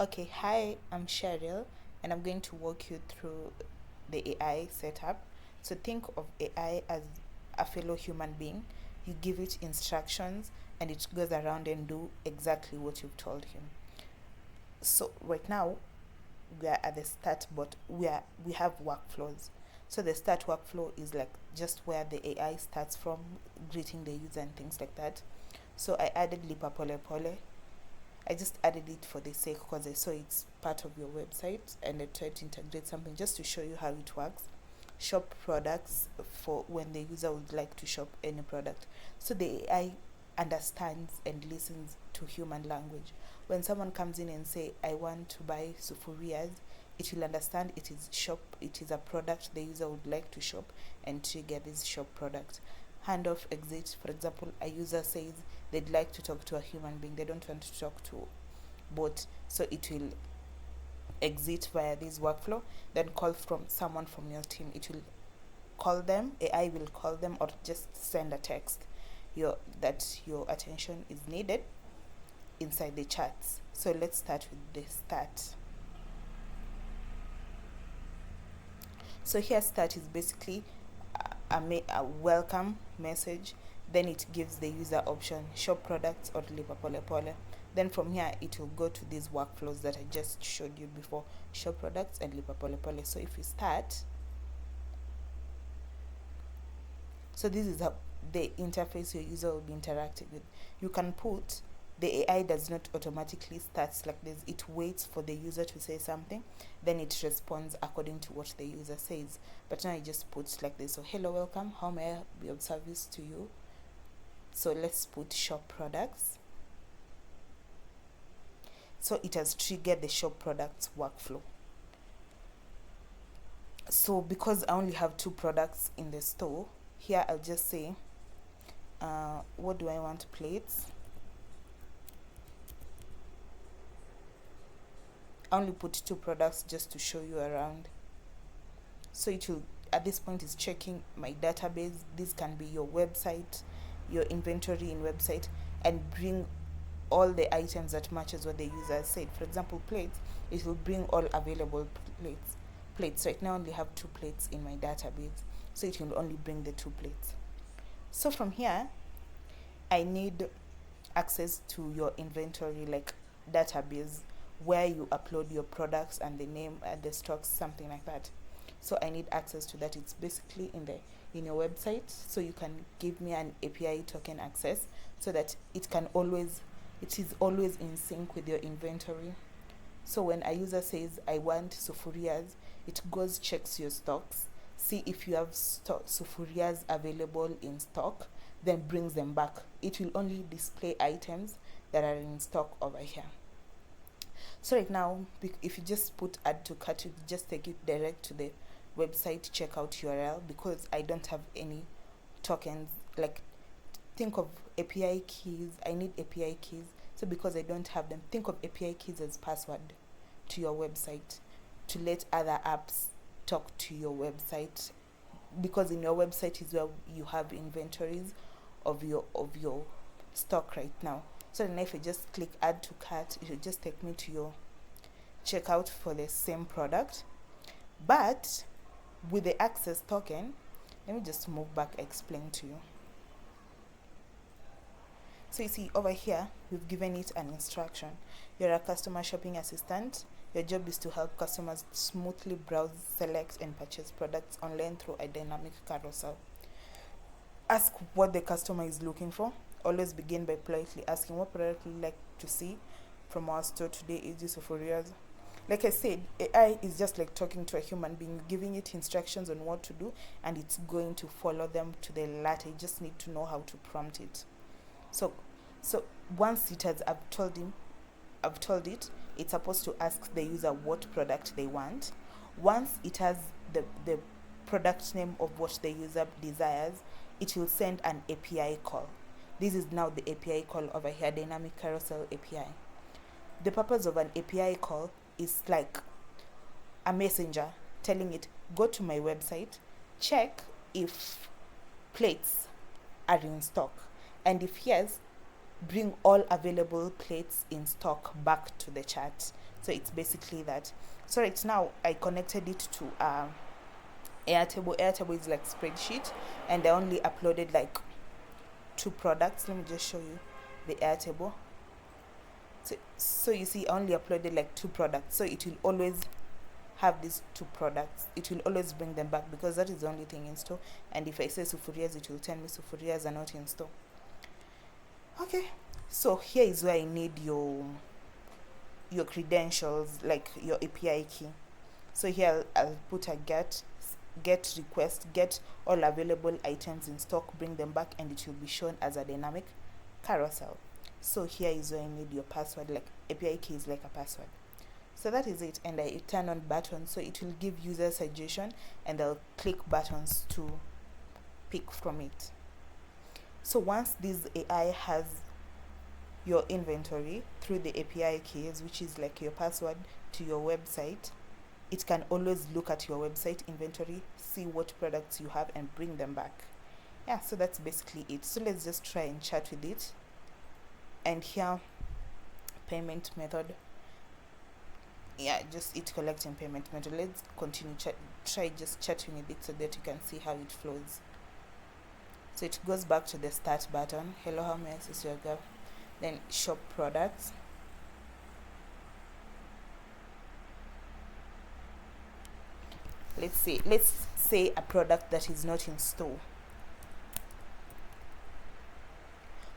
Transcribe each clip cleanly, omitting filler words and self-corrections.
Okay, hi, I'm Cheryl, and I'm going to walk you through the AI setup. So think of AI as a fellow human being. You give it instructions, and it goes around and do exactly what you've told him. So right now we are at the start, but we have workflows. So the start workflow is like just where the AI starts from, greeting the user and things like that. So I added lipa pole pole. I just added it for the sake because I saw it's part of your website and I tried to integrate something just to show you how it works. Shop products for when the user would like to shop any product. So the AI understands and listens to human language. When someone comes in and say, I want to buy sufuria, it will understand it is a product the user would like to shop and trigger this shop product. Handoff exit, for example, a user says they'd like to talk to a human being, they don't want to talk to bot, so it will exit via this workflow, then call from someone from your team. It will call them, AI will call them, or just send a text that your attention is needed inside the chats. So let's start with the start. So here start is basically a welcome message. Then it gives the user option shop products or lipa pole pole. Then from here it will go to these workflows that I just showed you before, shop products and lipa pole pole. So if you start, so this is how the interface your user will be interacting with. You can put, the AI does not automatically start like this. It waits for the user to say something, then it responds according to what the user says. But now I just put like this. So hello, welcome, how may I be of service to you? So let's put shop products. So it has triggered the shop products workflow. So because I only have 2 products in the store, here I'll just say, what do I want? Plates. I only put 2 products just to show you around. So it will, at this point, is checking my database. This can be your website, your inventory in website, and bring all the items that matches what the user said. For example, plates, it will bring all available plates. Right now I only have 2 plates in my database, so it will only bring the 2 plates. So from here I need access to your inventory, like database where you upload your products and the name and the stocks, something like that. So I need access to that. It's basically in your website, so you can give me an API token access so that it is always in sync with your inventory. So when a user says I want sufurias, it goes, checks your stocks, see if you have sufurias available in stock, then brings them back. It will only display items that are in stock over here. So right now, if you just put add to cart, you just take it direct to the website checkout URL, because I don't have any tokens. Like, think of API keys. I need API keys. So because I don't have them, think of API keys as password to your website to let other apps talk to your website, because in your website is where you have inventories of your stock right now. So then if I just click add to cart, it will just take me to your checkout for the same product, but with the access token. Let me just move back, explain to you. So you see over here, we've given it an instruction. You're a customer shopping assistant. Your job is to help customers smoothly browse, select, and purchase products online through a dynamic carousel. Ask what the customer is looking for. Always begin by politely asking, what product would you like to see from our store today? Is this for yours? Like I said, AI is just like talking to a human being, giving it instructions on what to do, and it's going to follow them to the letter. You just need to know how to prompt it. So once it has, I've told it, it's supposed to ask the user what product they want. Once it has the product name of what the user desires, it will send an API call. This is now the API call over here, dynamic carousel API. The purpose of an API call is like a messenger telling it, go to my website, check if plates are in stock, and if yes, bring all available plates in stock back to the chat So it's basically that. So right now I connected it to Airtable. Airtable is like spreadsheet, and I only uploaded like 2 products. Let me just show you the Airtable. So you see I only uploaded like 2 products, so it will always have these 2 products. It will always bring them back because that is the only thing in store. And if I say sufurias, it will tell me sufurias are not in store. Okay, so here is where I need your credentials, like your API key. So here I'll put a get request, get all available items in stock, bring them back, and it will be shown as a dynamic carousel. So here is where I need your password, like API key is like a password. So that is it, and I turn on buttons, so it will give user suggestion, and I'll click buttons to pick from it. So once this AI has your inventory through the API keys, which is like your password to your website, it can always look at your website inventory, see what products you have, and bring them back. Yeah, so that's basically it. So let's just try and chat with it. And here, payment method. Yeah, just it collecting payment method. Let's continue try just chatting with it so that you can see how it flows. So it goes back to the start button. Hello, how may I assist your girl? Then shop products. Let's say a product that is not in store.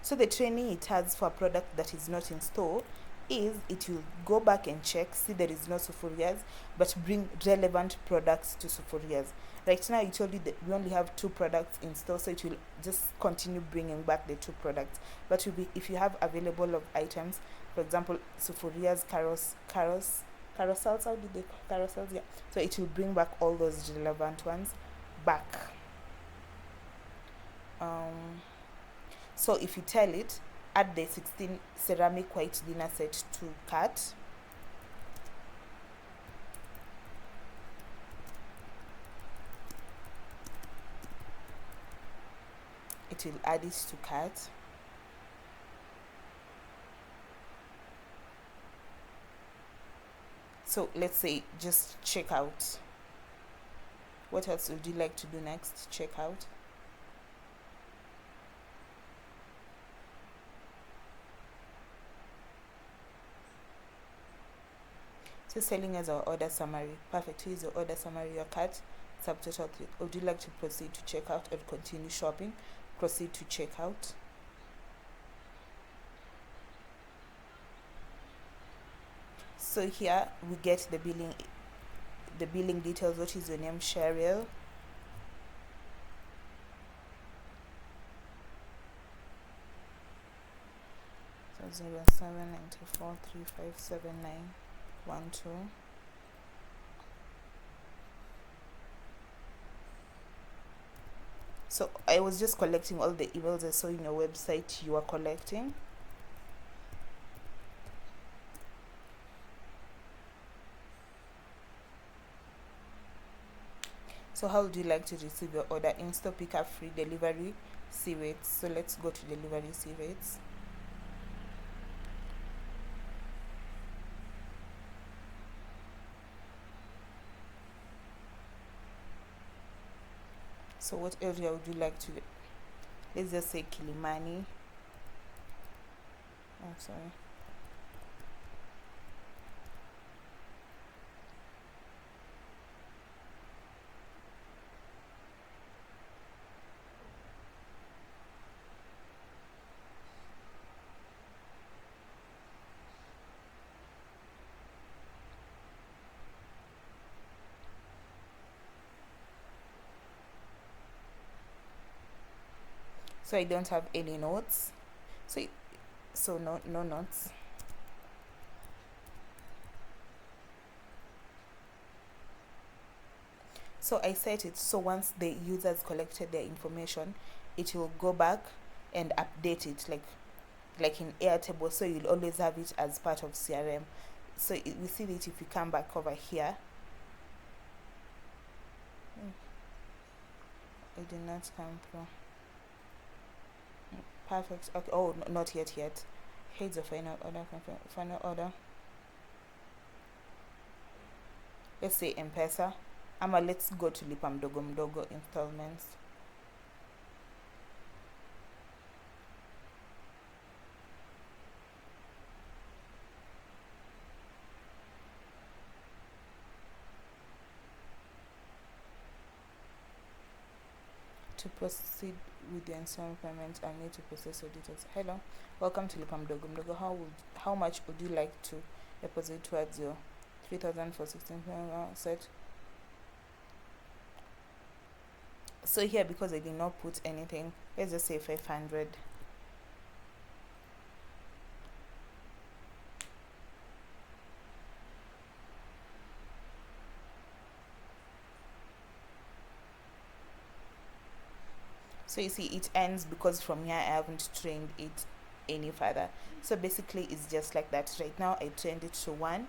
So the training it has for a product that is not in store is it will go back and check, see there is no sufurias, but bring relevant products to sufurias. Right now, it told you that we only have 2 products in store, so it will just continue bringing back the 2 products. But if you have available of items, for example, sufurias, carousels, how did they call carousels? Yeah. So it will bring back all those relevant ones back. So if you tell it, add the 16 ceramic white dinner set to cart. It will add it to cart. So let's say just check out. What else would you like to do next? Check out. So selling as our order summary. Perfect. Here's your order summary, your cart, subtotal. Would you like to proceed to checkout or continue shopping? Proceed to checkout. So here we get the billing details. What is your name? Cheryl. So 0794357912. So I was just collecting all the emails I saw in your website you are collecting. So how would you like to receive your order? In-store, pickup, free delivery, see rates. So let's go to delivery, see rates. So what area would you like to? Let's just say Kilimani. Oh, sorry. So I don't have any notes. So no notes. So I set it so once the users collected their information, it will go back and update it like in Airtable. So you'll always have it as part of CRM. So we see that if we come back over here, it did not come through. Perfect. Okay. Oh, not yet. Here's the final order. let's say M-Pesa, ama let's go to lipa mdogo mdogo installments. To proceed with the installment payment, I need to process your details. Hello, welcome to lipa mdogo mdogo. How much would you like to deposit towards your 3,000 for 16 set? So here, because I did not put anything, let's just say 500. So you see, it ends because from here I haven't trained it any further. So basically it's just like that. Right now I trained it to 1.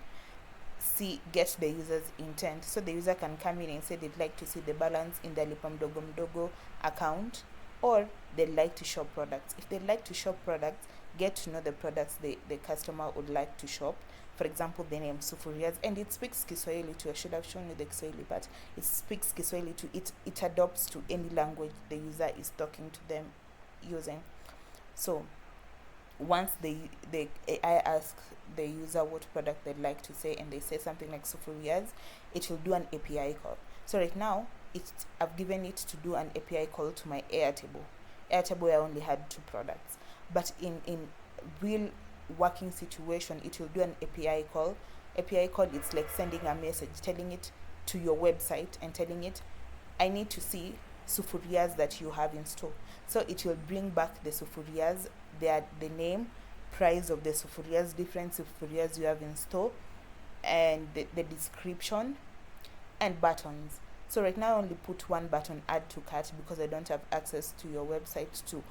See, get the user's intent. So the user can come in and say they'd like to see the balance in the lipa mdogo mdogo account, or they'd like to shop products. If they'd like to shop products, get to know the products the customer would like to shop. For example, the name Sufurias, and it speaks Kiswahili too. I should have shown you the Kiswahili, but it speaks Kiswahili too. It adopts to any language the user is talking to them using. So once the AI asks the user what product they'd like to say, and they say something like Sufurias, it will do an API call. So right now, I've given it to do an API call to my Airtable. Airtable, I only had 2 products, but in real working situation, it will do an API call. API call, it's like sending a message, telling it to your website and telling it, I need to see Sufurias that you have in store. So it will bring back the Sufurias, the name, price of the Sufurias, different Sufurias you have in store, and the description and buttons. So right now I only put 1 button, add to cart, because I don't have access to your website to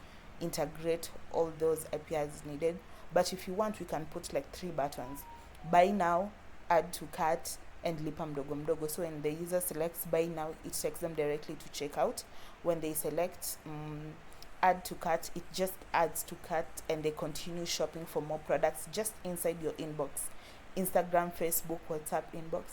integrate all those APIs needed. But if you want, we can put like 3 buttons: buy now, add to cart, and lipa mdogo mdogo. So when the user selects buy now, it takes them directly to checkout. When they select add to cart, it just adds to cart, and they continue shopping for more products just inside your inbox, Instagram, Facebook, WhatsApp inbox.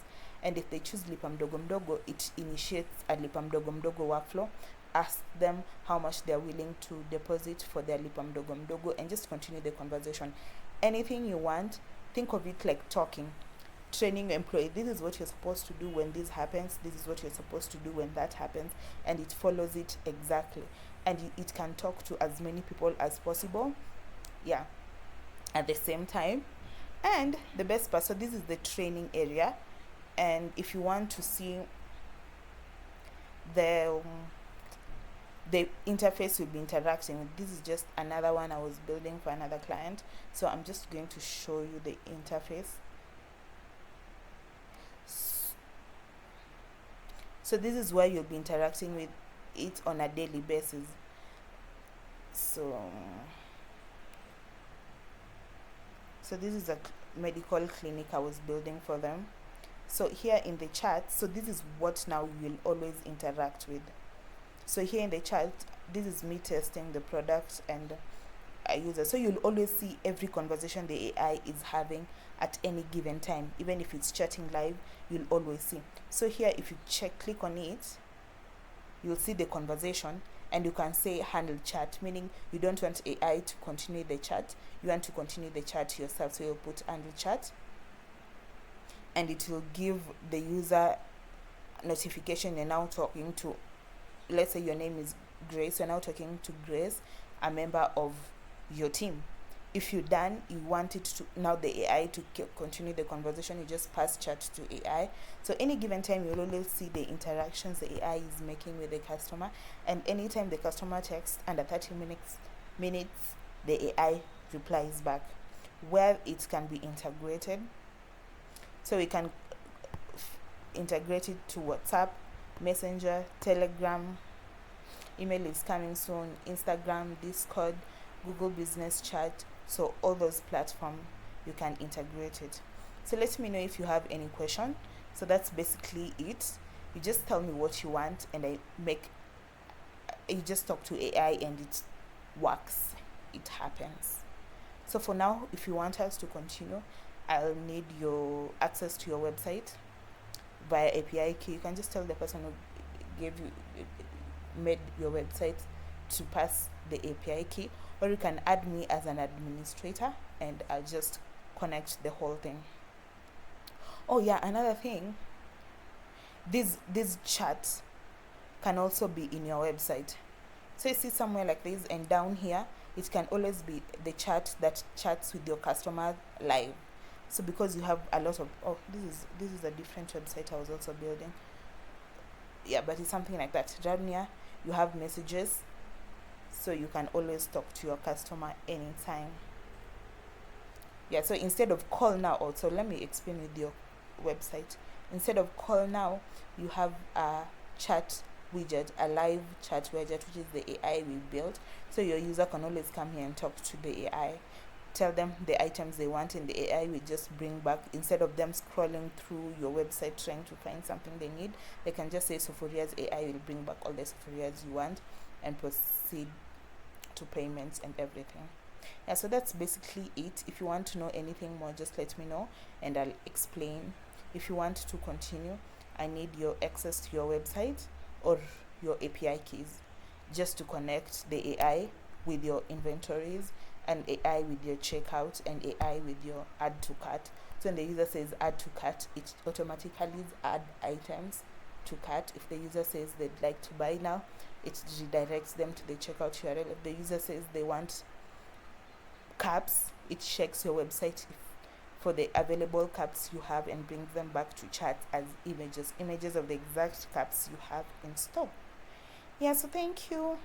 And if they choose lipa mdogo mdogo, it initiates a lipa mdogo mdogo workflow, ask them how much they're willing to deposit for their lipa mdogo mdogo, and just continue the conversation. Anything you want, think of it like talking, training your employee. This is what you're supposed to do when this happens, this is what you're supposed to do when that happens, and it follows it exactly. And it can talk to as many people as possible, yeah, at the same time. And the best part, so this is the training area, and if you want to see the interface will be interacting with, this is just another one I was building for another client, so I'm just going to show you the interface. So this is where you'll be interacting with it on a daily basis. So this is a medical clinic I was building for them. So here in the chat, so this is what now you'll always interact with. So here in the chat, this is me testing the product and a user. So you'll always see every conversation the AI is having at any given time. Even if it's chatting live, you'll always see. So here, if you click on it, you'll see the conversation, and you can say handle chat, meaning you don't want AI to continue the chat, you want to continue the chat yourself. So you'll put handle chat, and it will give the user notification you're now talking to, let's say your name is Grace, you're now talking to Grace, a member of your team. If you're done, you want it to now the AI to continue the conversation, you just pass chat to AI. So any given time, you'll always see the interactions the AI is making with the customer, and anytime the customer texts under 30 minutes, the AI replies back. Where it can be integrated, so we can integrate it to WhatsApp, Messenger, Telegram, email is coming soon, Instagram, Discord, Google Business Chat. So all those platforms you can integrate it. So let me know if you have any question. So that's basically it. You just tell me what you want, and you just talk to AI and it works, it happens. So for now, if you want us to continue, I'll need your access to your website, via API key, you can just tell the person who gave you made your website to pass the API key, or you can add me as an administrator and I'll just connect the whole thing. Oh yeah, another thing, these chats can also be in your website. So you see somewhere like this, and down here it can always be the chat that chats with your customer live. So because you have a lot of, oh, this is a different website I was also building. Yeah, but it's something like that. Down here you have messages, so you can always talk to your customer anytime. Yeah, so instead of call now, also let me explain with your website. Instead of call now, you have a chat widget, a live chat widget, which is the AI we built. So your user can always come here and talk to the AI, tell them the items they want, and the AI will just bring back, instead of them scrolling through your website trying to find something they need, they can just say Sophoria's AI will bring back all the Sophorias you want and proceed to payments and everything. Yeah, so that's basically it. If you want to know anything more, just let me know and I'll explain. If you want to continue, I need your access to your website or your API keys just to connect the AI with your inventories, and AI with your checkout, and AI with your add to cart. So when the user says add to cart, it automatically add items to cart. If the user says they'd like to buy now, it redirects them to the checkout URL. If the user says they want caps, it checks your website for the available caps you have and brings them back to chat as images of the exact caps you have in store. Yeah, so thank you.